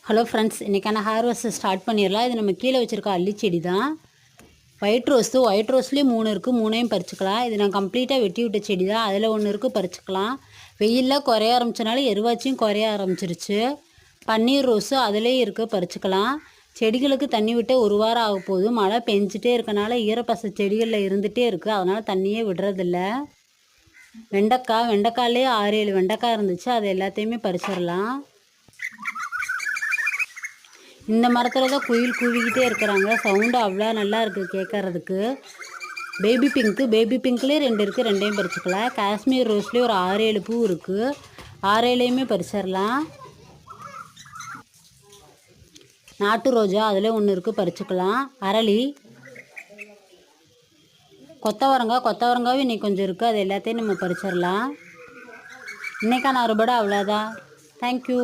Hello friends, இன்றைக்கான harvest start பண்ணிடலாம். இது நம்ம கீழே வச்சுருக்க அல்லி செடி தான். ஒயிட் ரோஸ்லேயும் 3 இருக்குது, 3ஐயும் பறிச்சுக்கலாம். இது நான் கம்ப்ளீட்டாக வெட்டி விட்ட செடி தான். அதில் ஒன்று இருக்குது, பறிச்சுக்கலாம். வெயிலில் குறைய ஆரம்பித்தனால எருவாச்சியும் குறைய ஆரம்பிச்சிருச்சு. பன்னீர் ரோஸு அதுலேயும் இருக்குது, பறிச்சுக்கலாம். செடிகளுக்கு தண்ணி விட்டு 1 வாரம் ஆக போகுது. மழை பெஞ்சிட்டே இருக்கனால ஈரப்பசை செடிகளில் இருந்துகிட்டே இருக்குது, அதனால் தண்ணியே விடுறதில்ல. வெண்டைக்காய்லேயே 6-7 வெண்டைக்காய் இருந்துச்சு, அது எல்லாத்தையுமே பறிச்சிடலாம். இந்த மரத்தில் தான் குயில் கூவிக்கிட்டே இருக்கிறாங்க. சவுண்டு அவ்வளோ நல்லா இருக்குது கேட்குறதுக்கு. பேபி பிங்க்லேயே 2 இருக்குது, 2ஐயும் பறிச்சுக்கலாம். காஷ்மீர் ரோஸ்லேயே ஒரு 6-7 பூ இருக்குது, 6-7ஐயுமே பறிச்சிடலாம். நாட்டு ரோஜா அதில் ஒன்று இருக்குது, பறிச்சுக்கலாம். அரளி, கொத்தவரங்காவும் இன்றைக்கி கொஞ்சம் இருக்குது, அது எல்லாத்தையும் நம்ம பறிச்சிடலாம். இன்றைக்கான அறுபடை அவ்வளோதான். தேங்க்யூ.